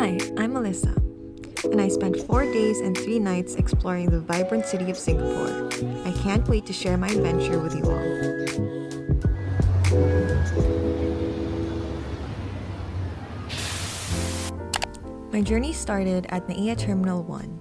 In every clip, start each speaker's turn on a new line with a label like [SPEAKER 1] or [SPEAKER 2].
[SPEAKER 1] Hi, I'm Allisa, and I spent 4 days and 3 nights exploring the vibrant city of Singapore. I can't wait to share my adventure with you all. My journey started at NAIA Terminal 1.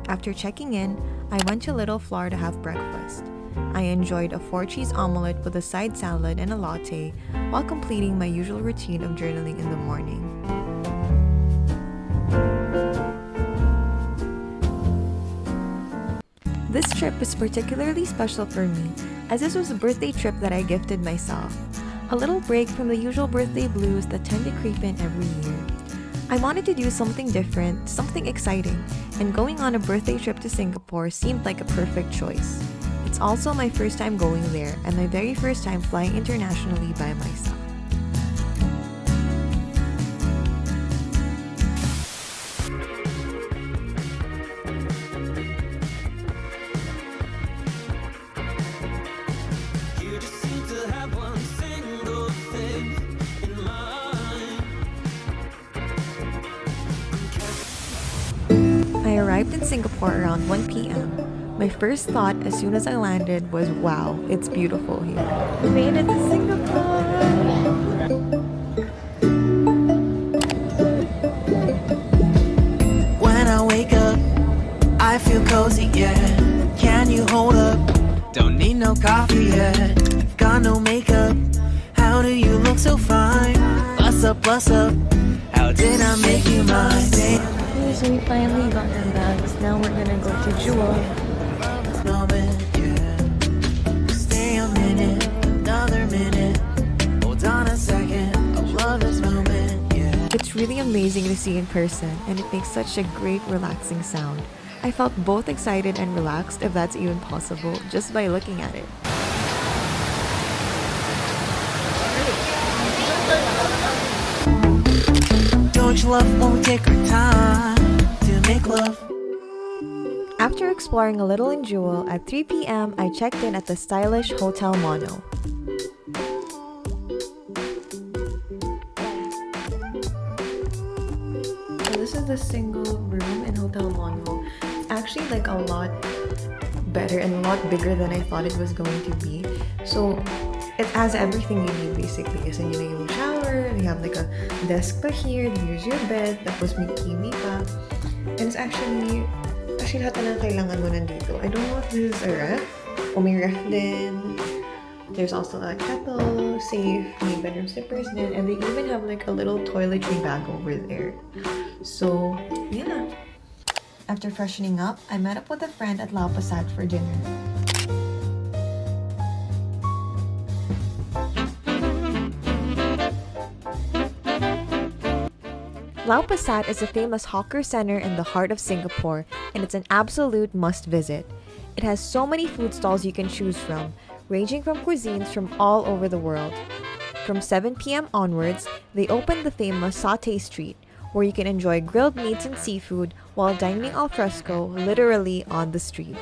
[SPEAKER 1] After checking in, I went to Little Floor to have breakfast. I enjoyed a 4-cheese omelette with a side salad and a latte while completing my usual routine of journaling in the morning. This trip was particularly special for me as this was a birthday trip that I gifted myself. A little break from the usual birthday blues that tend to creep in every year. I wanted to do something different, something exciting, and going on a birthday trip to Singapore seemed like a perfect choice. It's also my first time going there and my very first time flying internationally by myself. I arrived in Singapore around 1 p.m. My first thought as soon as I landed was, wow, it's beautiful here. We made it to Singapore!
[SPEAKER 2] When I wake up, I feel cozy, yeah. Can you hold up? Don't need no coffee yet. Got no makeup. How do you look so fine? Bust up, bust up. How did I make you mine?
[SPEAKER 1] So we finally got our bags. Now we're gonna go to Jewel.
[SPEAKER 2] Moment, yeah. Stay a minute, another minute. Hold on a second. I love this moment, yeah.
[SPEAKER 1] It's really amazing to see in person, and it makes such a great relaxing sound. I felt both excited and relaxed, if that's even possible, just by looking at it.
[SPEAKER 2] Don't you love when we take our time to make love?
[SPEAKER 1] After exploring a little in Jewel, at 3 p.m. I checked in at the stylish Hotel Mono. So this is the single room in Hotel Mono. It's actually like a lot better and a lot bigger than I thought it was going to be. So it has everything you need basically. Kasi yun na yung shower, you have like a desk pa here, here's your bed, tapos may TV pa. And it's actually lahat na ng kailangan mo nandito. I don't know if this is a ref o may ref din. There's also a kettle, safe, may bedroom slippers din, and they even have like a little toiletry bag over there. So, yeah. After freshening up, I met up with a friend at Lau Pa Sat for dinner. Lau Pa Sat is a famous hawker center in the heart of Singapore, and it's an absolute must-visit. It has so many food stalls you can choose from, ranging from cuisines from all over the world. From 7 p.m. onwards, they open the famous Satay Street, where you can enjoy grilled meats and seafood while dining al fresco, literally on the street.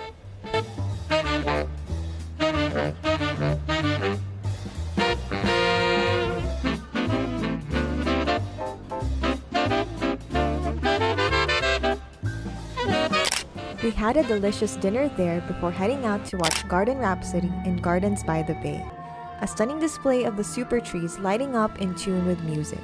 [SPEAKER 1] We had a delicious dinner there before heading out to watch Garden Rhapsody in Gardens by the Bay, a stunning display of the super trees lighting up in tune with music.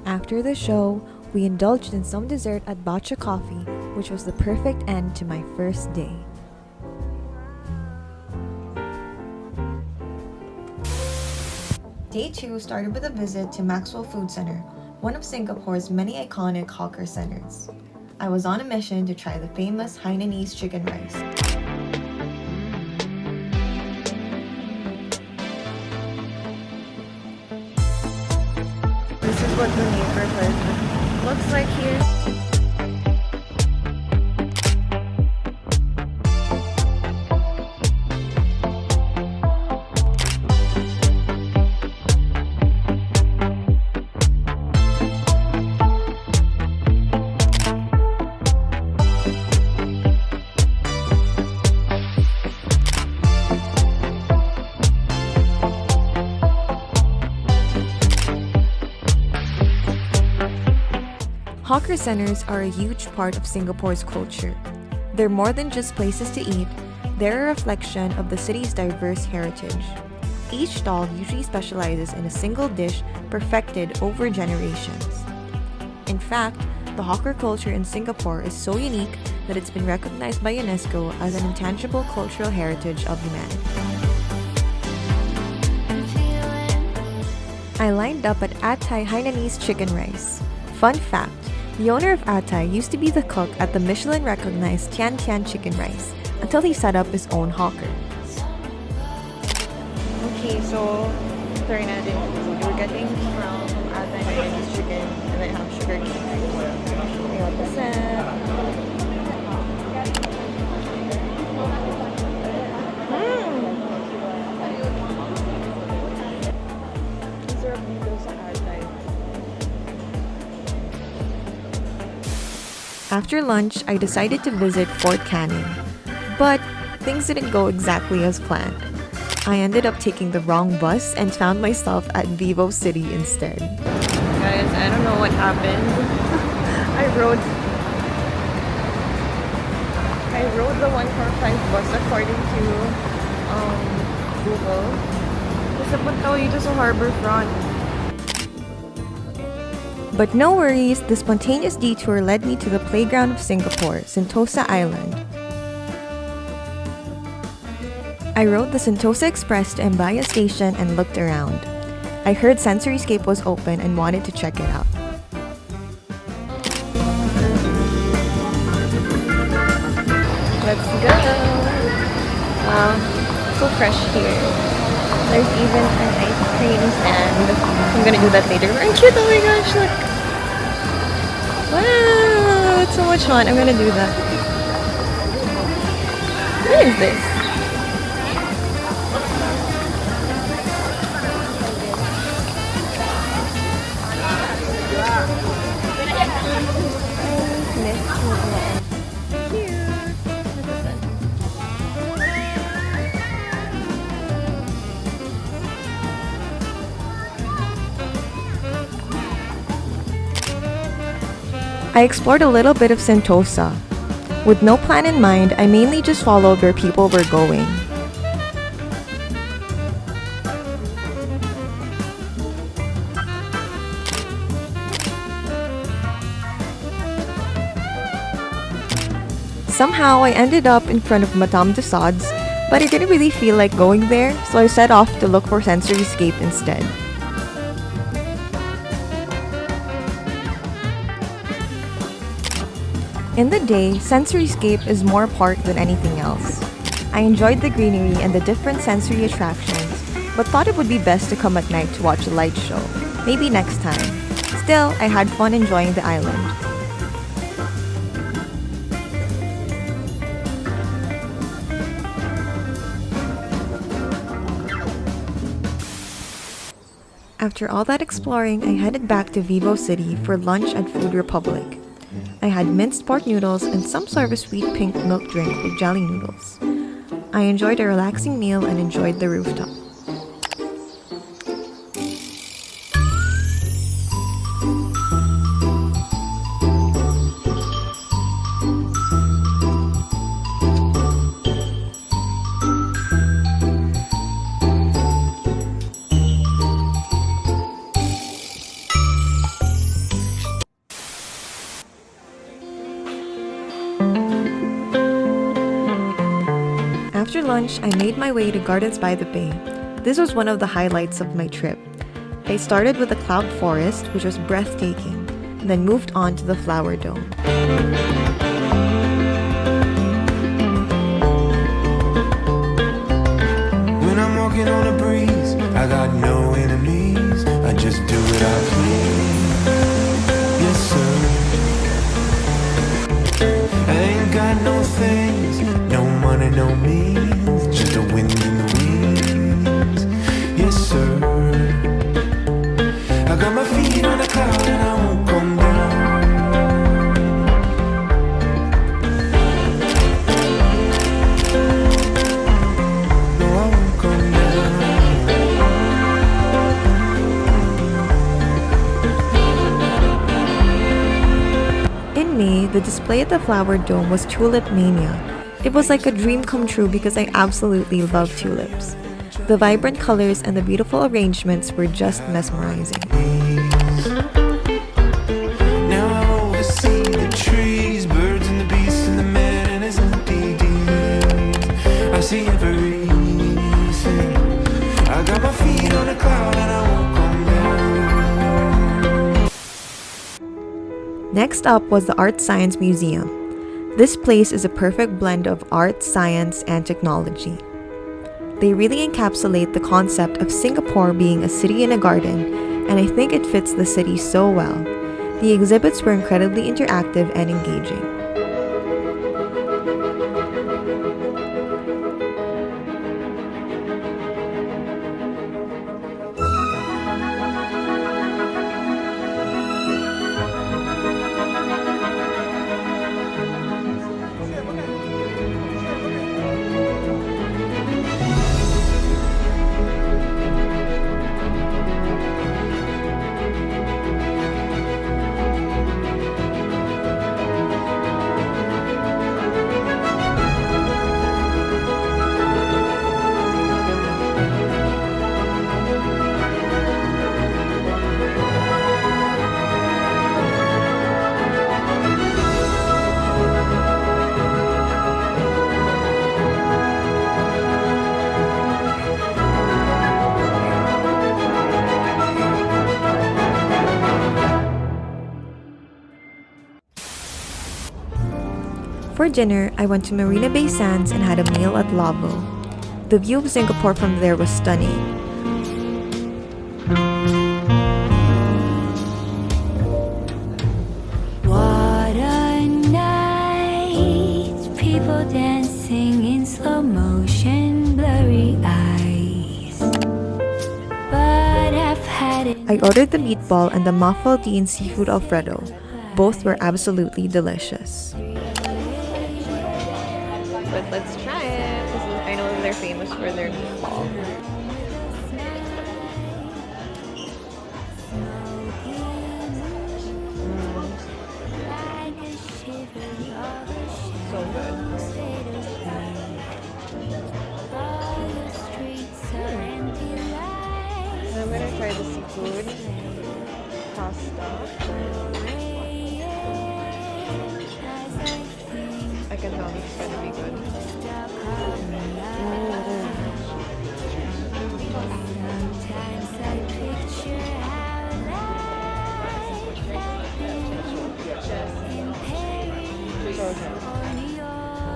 [SPEAKER 1] After the show, we indulged in some dessert at Bacha Coffee, which was the perfect end to my first day. Day 2 started with a visit to Maxwell Food Center, one of Singapore's many iconic hawker centers. I was on a mission to try the famous Hainanese chicken rice. This is what the neighborhood looks like here. Hawker centers are a huge part of Singapore's culture. They're more than just places to eat, they're a reflection of the city's diverse heritage. Each stall usually specializes in a single dish perfected over generations. In fact, the hawker culture in Singapore is so unique that it's been recognized by UNESCO as an intangible cultural heritage of humanity. I lined up at Atai Hainanese Chicken Rice. Fun fact, the owner of Atai used to be the cook at the Michelin-recognized Tian Tian Chicken Rice until he set up his own hawker. Okay, so sorry natin. We're getting from Atai Hainanese chicken and then have sugar cane. I got the set. Sarap dito sa Atai. After lunch, I decided to visit Fort Canning, but things didn't go exactly as planned. I ended up taking the wrong bus and found myself at Vivo City instead. Guys, I don't know what happened. I rode the 145 bus according to Google. Kasi punta ko dito sa Harbourfront. But no worries, the spontaneous detour led me to the playground of Singapore, Sentosa Island. I rode the Sentosa Express to Mbaya Station and looked around. I heard Sensoryscape was open and wanted to check it out. Let's go! Wow, so fresh here. There's even an ice cream stand. I'm gonna do that later. Very cute, oh my gosh, look! Wow, it's so much fun. I'm gonna do that. What is this? I explored a little bit of Sentosa. With no plan in mind, I mainly just followed where people were going. Somehow, I ended up in front of Madame Tussauds, but I didn't really feel like going there, so I set off to look for Sensoryscape instead. In the day, Sensoryscape is more park than anything else. I enjoyed the greenery and the different sensory attractions, but thought it would be best to come at night to watch a light show. Maybe next time. Still, I had fun enjoying the island. After all that exploring, I headed back to Vivo City for lunch at Food Republic. I had minced pork noodles and some sort of a sweet pink milk drink with jelly noodles. I enjoyed a relaxing meal and enjoyed the rooftop. After lunch, I made my way to Gardens by the Bay. This was one of the highlights of my trip. I started with the cloud forest, which was breathtaking, and then moved on to the flower dome.
[SPEAKER 2] When I'm walking on a breeze, I got no enemies. I just do what I please. Yes, sir. I ain't got no things, no money, no means. Just the wind in the wings. Yes, sir. I got my feet on the cloud and I won't come down. No, I won't come down.
[SPEAKER 1] In May, the display at the Flower Dome was Tulip Mania. It was like a dream come true because I absolutely love tulips. The vibrant colors and the beautiful arrangements were just mesmerizing.
[SPEAKER 2] Now I oversee the trees, birds and the beasts and the man and his empty deeds. I see everything. I got my feet on a cloud and I won't come down.
[SPEAKER 1] Next up was the Art Science Museum. This place is a perfect blend of art, science, and technology. They really encapsulate the concept of Singapore being a city in a garden, and I think it fits the city so well. The exhibits were incredibly interactive and engaging. For dinner, I went to Marina Bay Sands and had a meal at Lavo. The view of Singapore from there was stunning.
[SPEAKER 3] What a night, people dancing in slow motion, blurry eyes. But I've had it.
[SPEAKER 1] I ordered the meatball and the muffaldi seafood alfredo. Both were absolutely delicious. But let's try it, because I know they're famous for their meatball. So good. And I'm gonna try the seafood pasta. I can tell it's gonna be good.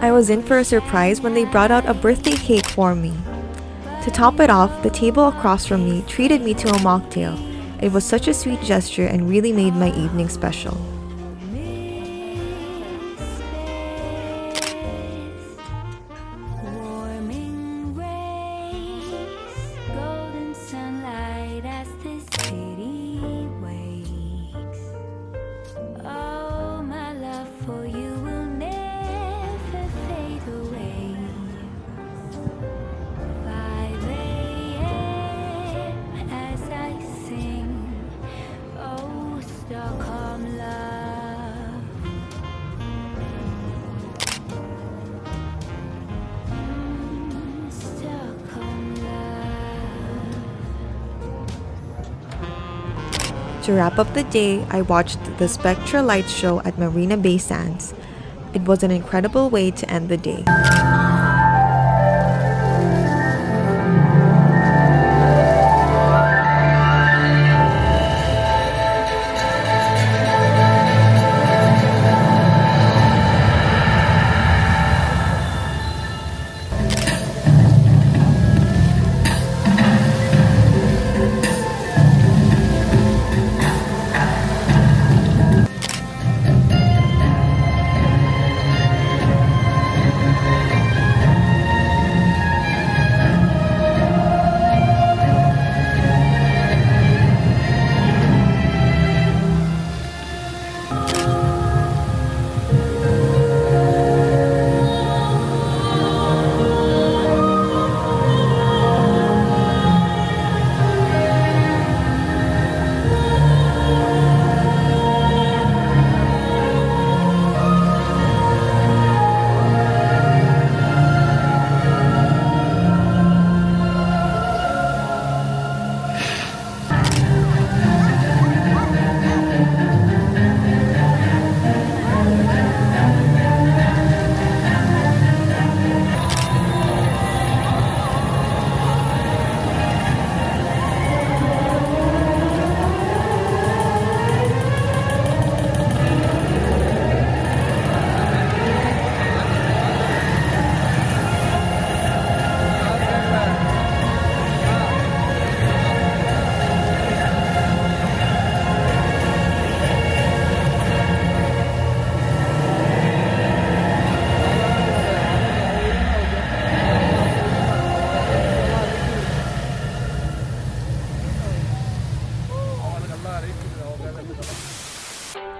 [SPEAKER 1] I was in for a surprise when they brought out a birthday cake for me. To top it off, the table across from me treated me to a mocktail. It was such a sweet gesture and really made my evening special. To wrap up the day, I watched the Spectra Light Show at Marina Bay Sands. It was an incredible way to end the day.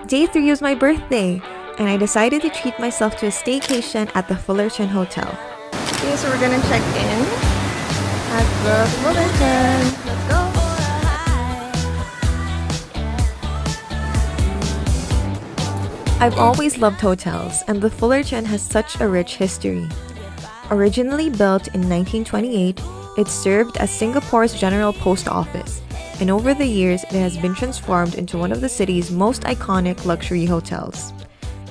[SPEAKER 1] Day 3 was my birthday, and I decided to treat myself to a staycation at the Fullerton Hotel. Okay, so we're gonna check in at the Fullerton. Let's go! I've always loved hotels, and the Fullerton has such a rich history. Originally built in 1928, it served as Singapore's general post office, and over the years it has been transformed into one of the city's most iconic luxury hotels.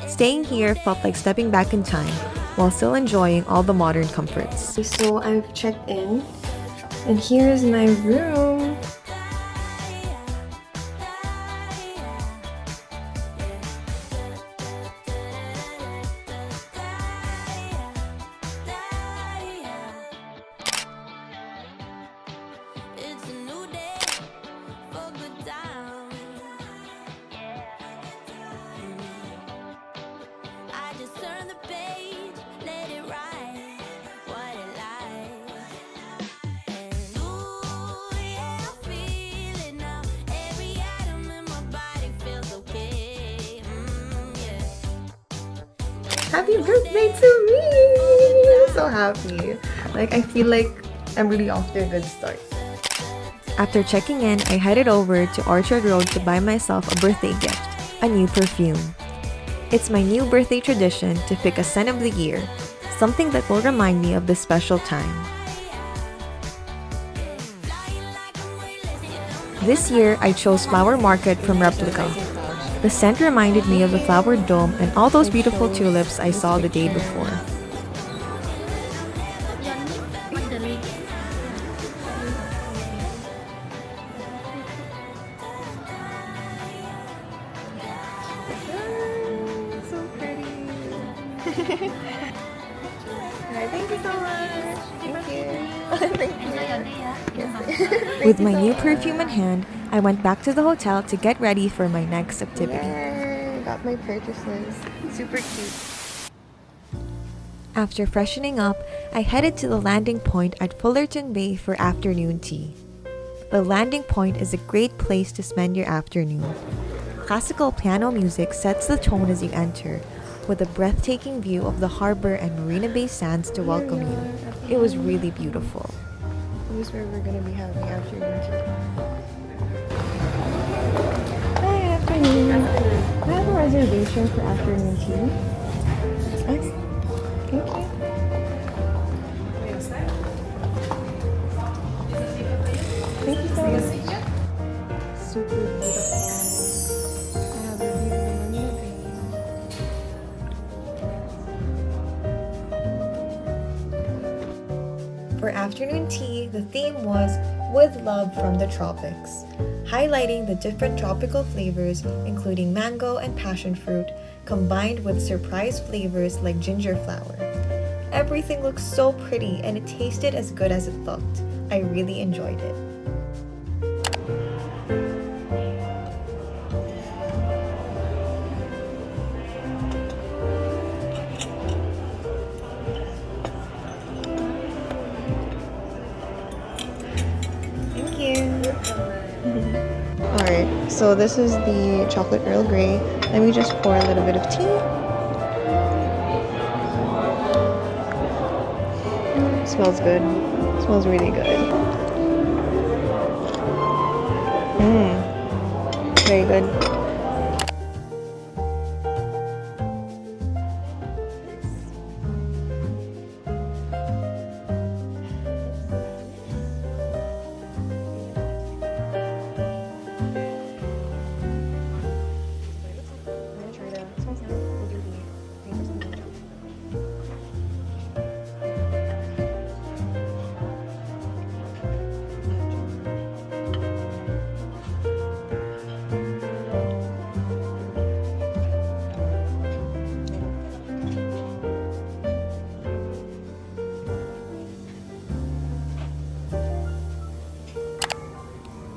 [SPEAKER 1] Staying here felt like stepping back in time, while still enjoying all the modern comforts. So I've checked in, and here's my room. Happy birthday to me! I'm so happy. Like, I feel like I'm really off to a good start. After checking in, I headed over to Orchard Road to buy myself a birthday gift, a new perfume. It's my new birthday tradition to pick a scent of the year, something that will remind me of this special time. This year, I chose Flower Market from Replica. The scent reminded me of the flower dome and all those beautiful tulips I saw the day before. So pretty. Thank you so much. Thank you. Thank you. With my new perfume in hand, I went back to the hotel to get ready for my next activity. Yay, got my purchases. Super cute. After freshening up, I headed to the landing point at Fullerton Bay for afternoon tea. The landing point is a great place to spend your afternoon. Classical piano music sets the tone as you enter, with a breathtaking view of the harbor and Marina Bay Sands to welcome you. It was really beautiful. This is where we're gonna be having afternoon tea. I have a reservation for afternoon tea. Okay. Thank you. Thank you so much. Super beautiful. I have a beautiful one. For afternoon tea, the theme was With Love from the Tropics, highlighting the different tropical flavors including mango and passion fruit, combined with surprise flavors like ginger flower. Everything looked so pretty and it tasted as good as it looked. I really enjoyed it. Thank you. Alright, so this is the chocolate Earl Grey. Let me just pour a little bit of tea. Smells good. Smells really good. Very good.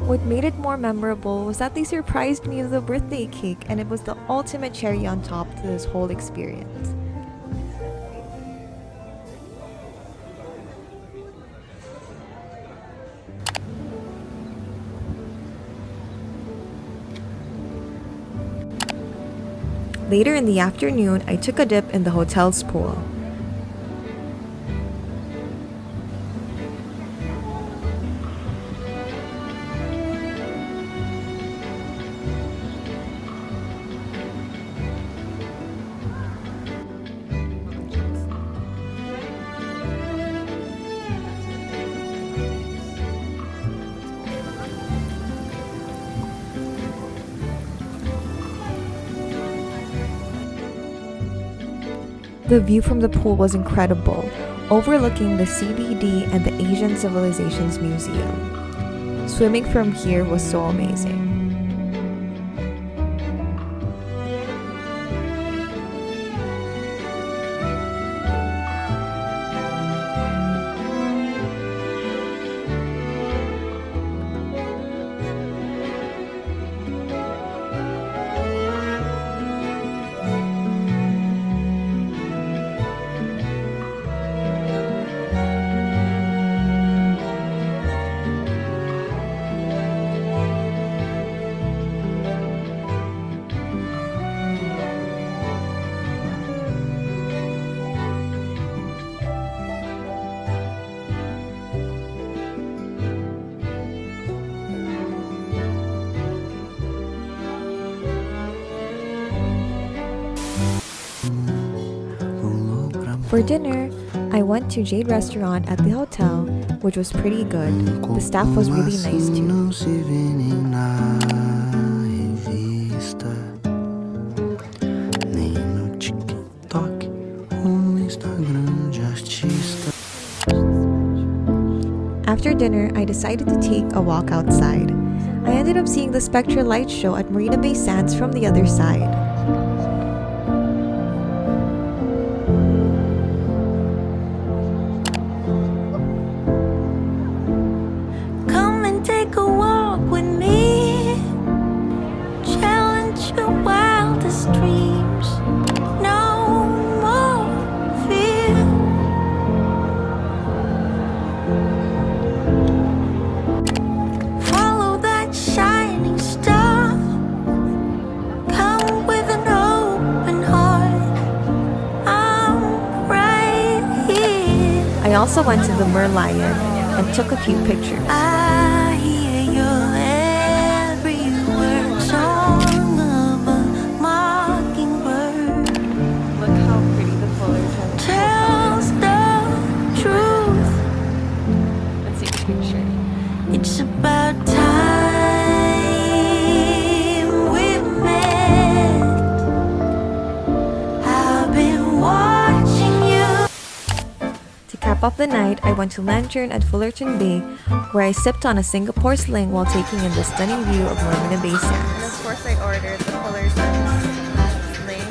[SPEAKER 1] What made it more memorable was that they surprised me with a birthday cake, and it was the ultimate cherry on top to this whole experience. Later in the afternoon, I took a dip in the hotel's pool. The view from the pool was incredible, overlooking the CBD and the Asian Civilizations Museum. Swimming from here was so amazing. For dinner, I went to Jade Restaurant at the hotel, which was pretty good. The staff was really nice too. After dinner, I decided to take a walk outside. I ended up seeing the Spectral Light Show at Marina Bay Sands from the other side.
[SPEAKER 3] Come and take a walk with me. Challenge your wildest dreams. No more fear. Follow that shining star. Come with an open heart. I'm right here.
[SPEAKER 1] I also went to the Merlion and took a few pictures.
[SPEAKER 3] I hear your every word, song of a mockingbird.
[SPEAKER 1] Look how pretty the Fullerton
[SPEAKER 3] Tells the truth.
[SPEAKER 1] Let's take a picture.
[SPEAKER 3] It's about time we met. I've been watching you.
[SPEAKER 1] To cap off the night, I went to Lantern at Fullerton Bay, where I sipped on a Singapore sling while taking in the stunning view of Marina Bay Sands. And of course, I ordered the Fullerton sling.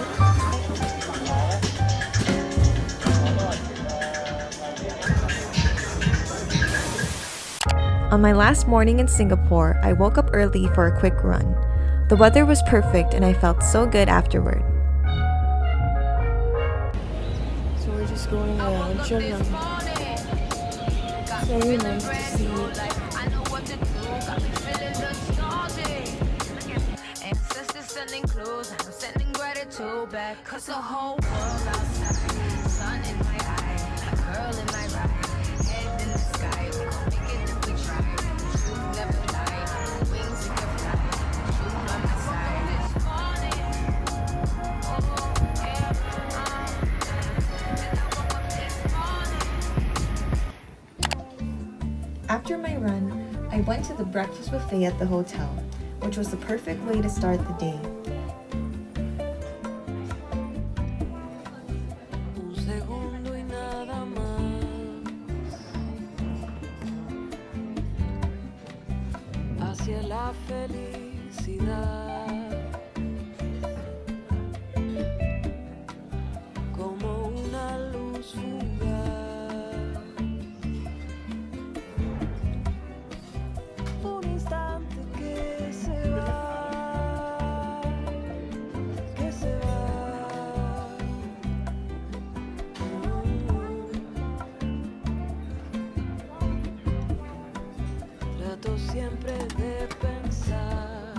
[SPEAKER 1] On my last morning in Singapore, I woke up early for a quick run. The weather was perfect and I felt so good afterward. So we're just going around, chilling. Very nice to see.
[SPEAKER 4] Ancestors sending clues, I'm sending gratitude back. Cause the whole world outside, sun in my eye, a girl in my ride, head in the sky. We gon' make it if we try. Truth never die, wings we can fly. Truth by my side. This morning, oh yeah, and I woke up this morning.
[SPEAKER 1] After my run, I went to the breakfast buffet at the hotel, which was the perfect way to start the day.
[SPEAKER 5] Un segundo y nada más hacia la felicidad, como una luz fugaz. Un instante que se va, que se va. Trato siempre de pensar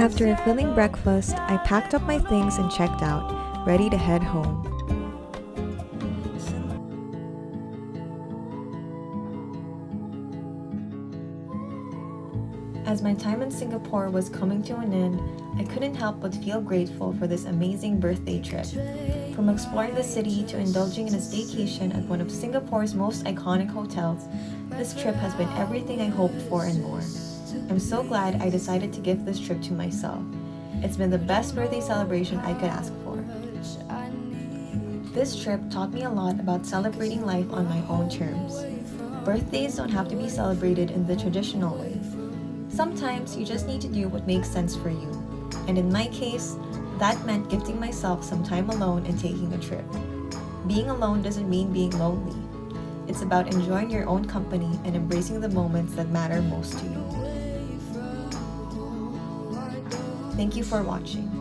[SPEAKER 1] After a filling breakfast, I packed up my things and checked out, ready to head home. As my time in Singapore was coming to an end, I couldn't help but feel grateful for this amazing birthday trip. From exploring the city to indulging in a staycation at one of Singapore's most iconic hotels, this trip has been everything I hoped for and more. I'm so glad I decided to gift this trip to myself. It's been the best birthday celebration I could ask for. This trip taught me a lot about celebrating life on my own terms. Birthdays don't have to be celebrated in the traditional way. Sometimes you just need to do what makes sense for you. And in my case, that meant gifting myself some time alone and taking a trip. Being alone doesn't mean being lonely. It's about enjoying your own company and embracing the moments that matter most to you. Thank you for watching.